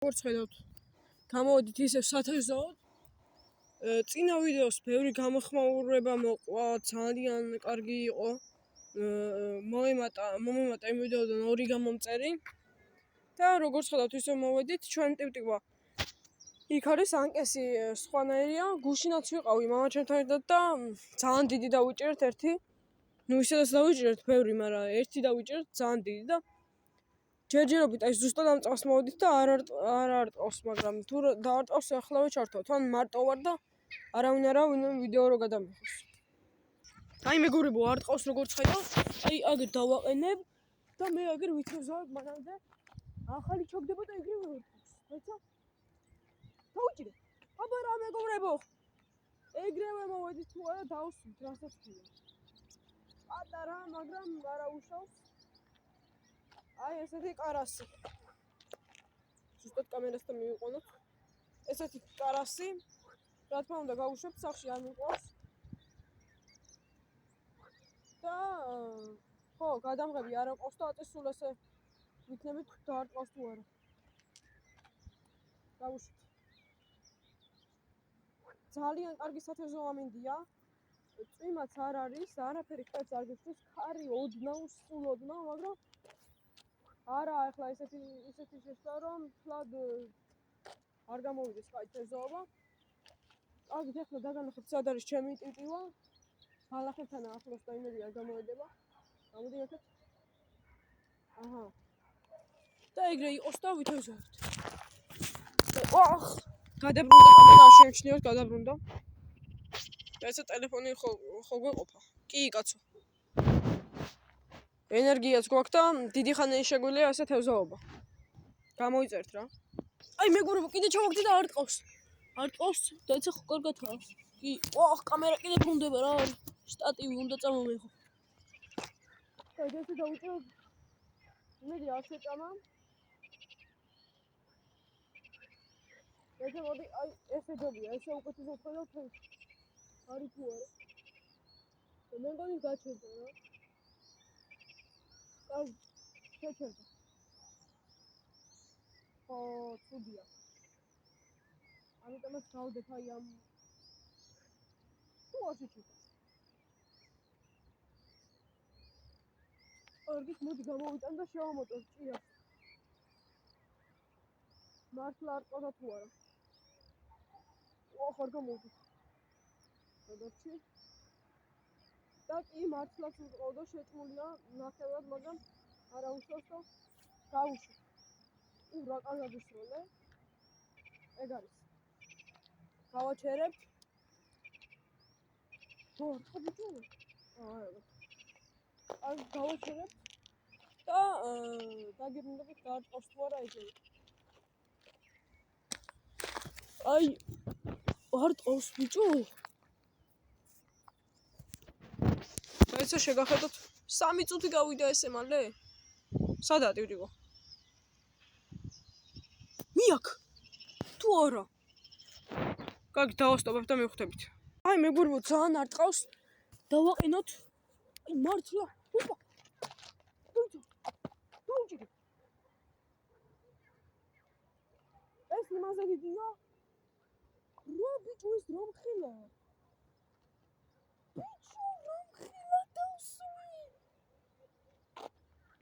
როგორც ხედავთ, გამოვედით ისევ სათევზაოდ. წინა ვიდეოს ბევრი გამოხმაურება მოყვა, ძალიან კარგი იყო. მომემატა იმ ვიდეოდან 2 გამომწერი. და როგორც ხედავთ, ისევ მოვედით, ჩვენ ტივტივა. იქ არის ანკესი სხვანაირია, გუშინაც ვიყავი მამაჩემთან ერთად და ძალიან დიდი დავიჭერთ ერთი. ნუ ისედაც დავიჭერთ ბევრი, მაგრამ ერთი დავიჭერთ ძალიან დიდი და ჯერჯერობით აი ზუსტად ამ წავს მოვედით და არ არტყავს, მაგრამ თუ დაარტყავს ახლავე ჩართვა. თან მარტო ვარ და არავინ არა ვინმე ვიდეო რო გადამიხოს. აი მეგობრებო, არტყავს როგორც ხედავთ, აი აგერ დავაყენებ და მე აგერ ვითევზავებ მანამდე ახალი ჩოგდება და იგივე ვარტყავს. ეცა? დავიჭირე. აბა რა მეგობრებო? ეგრევე მოვედით თუ არა დავსვით, რასაც ქვია. პატარა, მაგრამ არა უშავს. აი ესეთი კარასი. ზუსტად კამერასთან მივიყვანოთ. ესეთი კარასი. რა თქმა უნდა, გავუშვებ, სახში არ მიყვავს. და ხო, გადამღები არ აყავს და აწესულ ესე ვიქნებით დაარტყავს თუ არა. გავუშვით. ძალიან კარგი სათევზო ამინდია. წვიმაც არ არის, არაფერი ხეთს არ გიხდის, ქარი ოდნავ, სულ ოდნავ, მაგრამ არა, ახლა ისეთი შეშლა, რომ თლად არ გამოვიდეს კაი თევზაობა. აგით ახლა დაგანახებთ, სად არის ჩემი ტივტივა. ბალახებთან ახლოს და იმედი არ გამოვედება. გამოდი ერთად. აჰა. და ეგრე იყოს და ვითევზავთ. ოხ! გადაბრუნდა კამერა, შეიმჩნიოთ, გადაბრუნდა. ესე ტელეფონი ხო გვეყოფა. კი, კაცო. ენერგიაც გვაქვს და დიდი ხანი შეგვიძლია ასე თევზაობა. გამოიწერთ რა. აი მეგობრებო, კიდე ჩავაგდე და არტყავს. არტყავს და ეცა ხო კარგათაა. კი, ოხ, კამერა კიდე ბრუნდება რა. შტატივი უნდა წამომიღო. და ესე დავიჭერ. იმედი არ შეჭამა. ესე მოდი, აი ესე ჯობია, ესე უკეთესად ხედავთ. არის თუ არა. და მე მგონი გაჩერდა რა. აი, შეჩერდა. ხო, ცუდია. ამიტომაც გავდეთ აი ამ თუ არ შეჩერდა. ორგით მოდი გამოვიტან და შევამოწევ ჭირას. მართლა არ ყოდა თუ არა. ოხ, არ გამოვიდა. გადაჩი. და კი მართლაც უყოდა, შეჭმულია ნახევრად, მაგრამ არა უშავს და გავუშვი. რა კარგად ისროლე. ეგ არის. გავაჩერებ. ხო, ხაბიჯო. არა. აი გავაჩერებ. და დაგირნდებით დაარტყავს თუ არა ესე. აი არტყავს ბიჭო. ეცა შეგახედოთ 3 წუთი გავიდა ესე მალე. სადაა ტივტივა? მიაქ. თუ არა. კარგი, დავასტობებ და მივხვდებით. აი მეგობრებო, ძალიან არტყავს. დავაყენოთ. აი მართლა. ოპა. დავიჭირე. ეს იმაზე დიდია. რა ბიჭო, ეს რა მხილა? ბიჭო, რა მხილა დავსვი?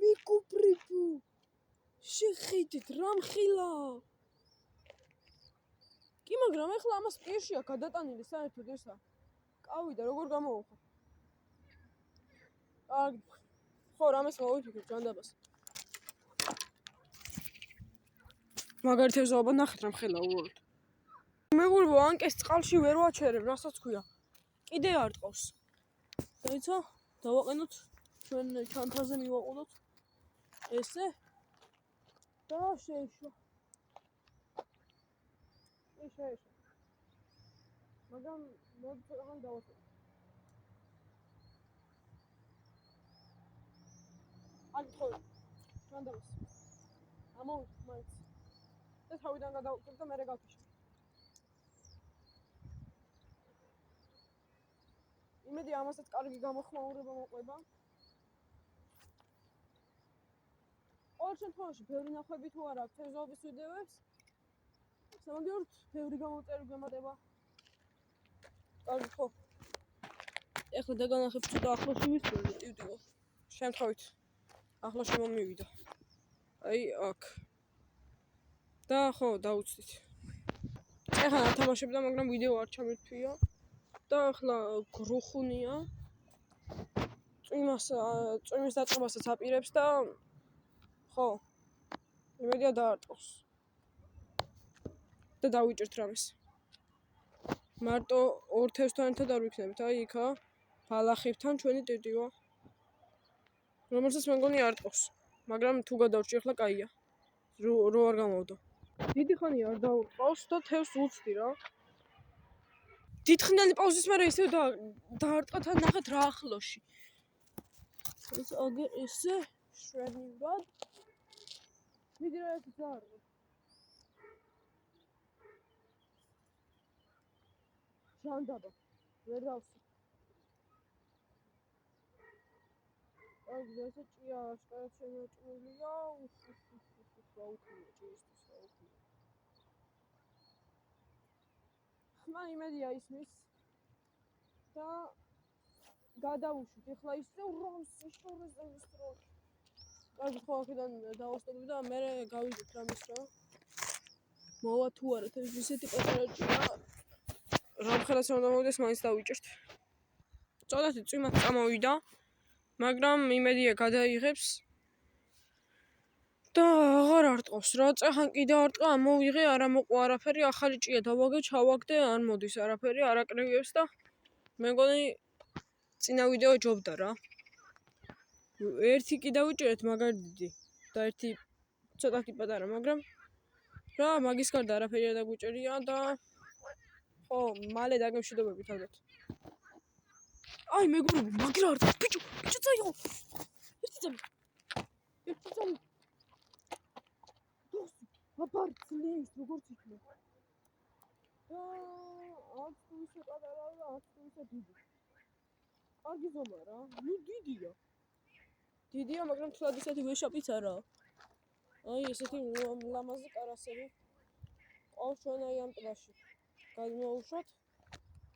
მეგობრებო. შეხედეთ რა მხილა. კი, მაგრამ ახლა ამას პირშია გადატანილი საერთოდ ესა. კავიდა, როგორ გამოვხო? კარგი. ხო, რამეს მოვიფიქრე ჯანდაბას. მაგარი თევზაობა ნახეთ რა მხილა უბრალოდ. მეგობრებო, ანკეს წყალში ვერ ვაჩერებ, რასაც ქვია. კიდე არტყავს. დაიცა, დავაყენოთ ჩვენ ჩანთაზე მივაყოლოთ. ესე და შეეშვა. შეეშვა. მაგრამ მოდი ცოტა დავაწყო. აი ხო. ჩანდავს. ამოვიდეთ მაინც. და თავიდან გადავკრებ და მერე გავფიშე. იმედი ამასაც კარგი გამოხმაურება მოყვება. ყოველ შემთხვევაში ბევრი ნახვები თუ არა აქვს თევზაობის ვიდეოებს, სამაგიეროდ ბევრი გამოვწერე გემატება. კარგი ხო. ეხლა დაგანახებ ცოტა ახლოში ვისწრებ ტივტივო. შემთხვევით ახლოში მომივიდა. აი აქ. და ხო, დაუცდით. ეხლა ნათამაშებდა, მაგრამ ვიდეო არ ჩამირთვია. და ახლა გრუხუნია. წვიმის დაწყებასაც აპირებს და ხო. იმედია დაარტყოს. და დავიჭერთ რამეს. მარტო ორ თევზთან ერთად არ ვიქნებით, აი იქა ბალახებთან ჩვენი ტივტივა. რომელსაც მე მგონი არ ტყობს, მაგრამ თუ გადავრჩი ახლა კაია. რო არ გამოვდო. დიდი ხანია არ დაურყავს და თევზს უცდი რა. დიდხნიანი პაუზის მერე ისე დაარტყა თან ნახეთ რა ახლოში. ეს აგერ ესე შვენივად. მიდი რა ეს დაარტყა. ჟანდაბა ვერ დავსვი. აი ეს ჭია აშკარად შემოჭრილია. გაუქმია ჭიისთვის გაუქმია. ხმარ იმედია ისმის და გადავუშვით. ეხლა ისე როს შორს დავისტრო. კარგი ხო აქედან დავასტობი და მე გავიდეთ რამის რა. მოვა თუ არა თევზი ისეთი პატარა ჭია. რამხელას რომ დამოვიდეს მაინც დავიჭერთ. წოდათი წვიმაც წამოვიდა, მაგრამ იმედია გადაიღებს. და აღარ არტყობს რა, წახან კიდე არტყა, მოვიღე, არა მოყვა არაფერი, ახალი ჭია დავაგე, ჩავაგდე, არ მოდის არაფერი, არ აკრევიებს და მე მგონი წინა ვიდეო ჯობდა რა. ერთი კი დავიჭერეთ მაგარი დიდი და ერთი ცოტათი პატარა, მაგრამ რა მაგის გარდა არაფერი არ დაგვიჭერია და ხო, მალე დაგემშვიდობებით ალბათ. აი მეგობრებო, მაგრა არ დგას, ბიჭო წაიღო. ერთი წამი. აბარ ძლიერს როგორც იქნება. და არც თუ ისე პატარა და არც თუ ისე დიდი. კარგი ზომა რა, ნუ დიდია. დიდია, მაგრამ თლად ისეთი ვეშაპიც არაა. აი ესეთი ლამაზი კარასები. ყავს ჩვენ აი ამ ტბაში. გადმოვუშვათ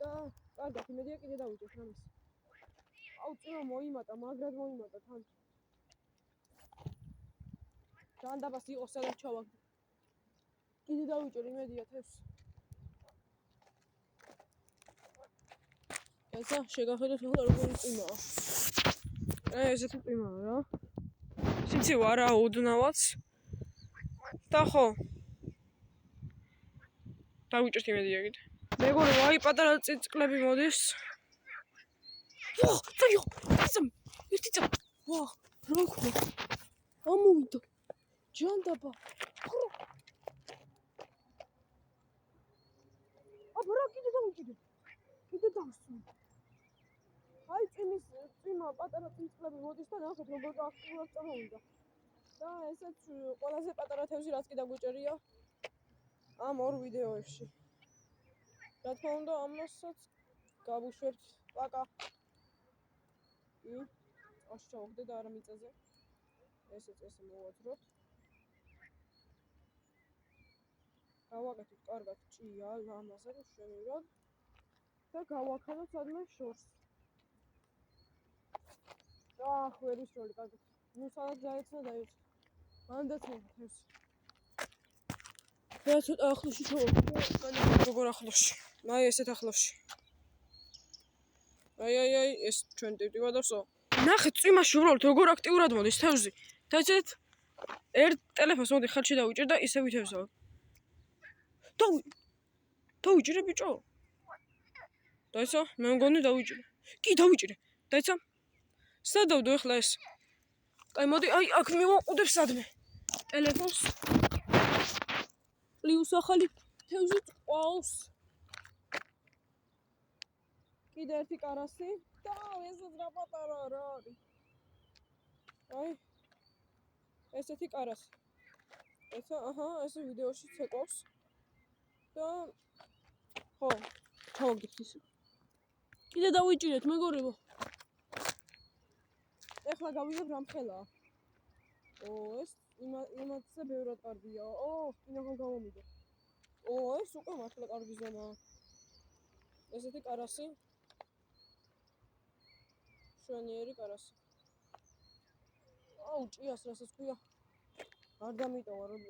და კარგად იმედია კიდე დავიჭერთ რამეს. აუ წინა მოიმატა, მაგრად მოიმატა თან. ჟანდაბას იყო სადაც ჩავაგდე. კიდე დავიჭერ იმედია თევზს. ესა შეგახედოთ ახლა როგორი წვიმაა. აი ესეთი წვიმაა რა. სიცივა არაა ოდნავაც. და ხო. დავიჭერთ იმედია კიდე. მეგობრებო, აი პატარა წიწკლები მოდის. წაიღო, ერთი წამი. ვა, რა ქვია? ამოვიდა. ჟანდაბა. აბა რა კიდე დავიჭირე. კიდე დავსვი. აი წიმა პატარა წიწკლები მოდის და ნახეთ როგორ აქტიურად წამოვიდა. და ესეც ყველაზე პატარა თევზი რაც კი დაგვიჭერია ამ ორ ვიდეოებში. რა თქმა უნდა, ამასაც გავუშვებთ პაკა. აშ ჩავაგდე და არა მიწაზე. ესეც ესე მოვაძროთ. გავაკეთოთ კარგად ჭია, ლამაზად, შვენივრად და გავაქალოთ სადმე შორს. და ვერ ვისროლი კარგად. ნუ სადაც დაეცნა დაეცნა. მანდაც მოვთევს. რა ცოტა ახლოში ჩავაგდე. როგორ ახლოში? აი ესეთ ახლოში. აი ეს ჩვენ ტივტივა დავსო. ნახეთ წვიმაში უბრალოდ როგორ აქტიურად მოდის თევზი. დაიცეთ ერთ ტელეფონს მოდი ხელში დავიჭერ და ისე ვითევზავ. დავიჭირე ბიჭო. დაიცა, მე მგონი დავიჭირე. კი დავიჭირე. დაიცა. სადავდო ახლა ეს. აი მოდი, აი აქ მივაყუდებ სადმე. ტელეფონს. პლუს ახალი თევზი ყავს. კიდე ერთი კარასი და ესეც რა პატარა რა არის. აი ესეთი კარასი. ესა ესე ვიდეოში ცეკვავს. და ხო, ჩავაგდეთ ისე. კიდე დავიჭირეთ მეგობრებო. ეხლა გავიგებ რამხელაა. ეს იმათზე ბევრად კარგია. კინაღამ გამომიდა. ეს უკვე მართლა კარგი ზომაა. ესეთი კარასი. შვენიერი კარასი. აუ, ჭიას რასაც ქვია. არ დამიტოვა რომ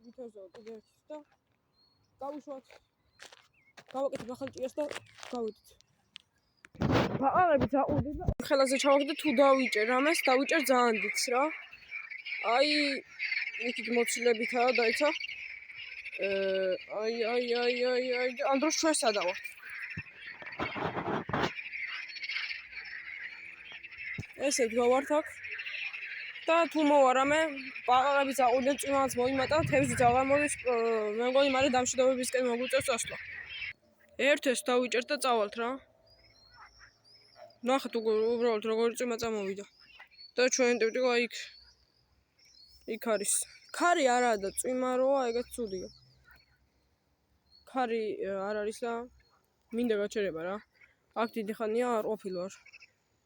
ვითევზო კიდე ერთს და გავუშვათ. გავაკეთებ ახალ ჭიას და გავიდეთ. ბაყაყები დაყუდი და ხელაზე ჩავაგდე თუ დავიჭერ ამას, დავიჭერ ძალიან დიდს რა. აი, იქით მოცილებითაა დაიცა. აი, ამ დროს ჩვენ სადა ვართ? ესე გვავართ აქ. და თუ მოვარამე, ბაყაყები დაყუდნენ, წვიმაც მოიმატა, თევზი აღარ მოდის, მე მგონი მალე დამშვიდობებისკენ მოგვიწევს წასვლა. ერთ-ეს დავიჭერთ და წავალთ რა. ნახეთ უბრალოდ როგორი წვიმა წამოვიდა. და ჩვენ ტიპტიკა იქ არის. ქარი არაა და წვიმა როა, ეგეც ცუდია. ქარი არ არის და მინდა გაჩერება რა. აქ დიდი ხანია არ ყოფილვარ.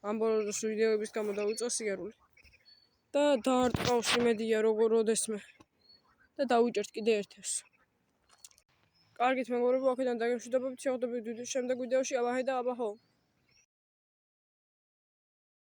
ამ ბოლოს ვიდეოების გამო დავიწყე სიარული. და დაარტყავს იმედია როგორ როდესმე. და დავიჭერთ კიდე ერთ-ეს. კარგით მეგობრებო, აქედან დაგემშვიდობებით, შევხვდებით შემდეგ ვიდეოში. აბაჰე და აბაჰო.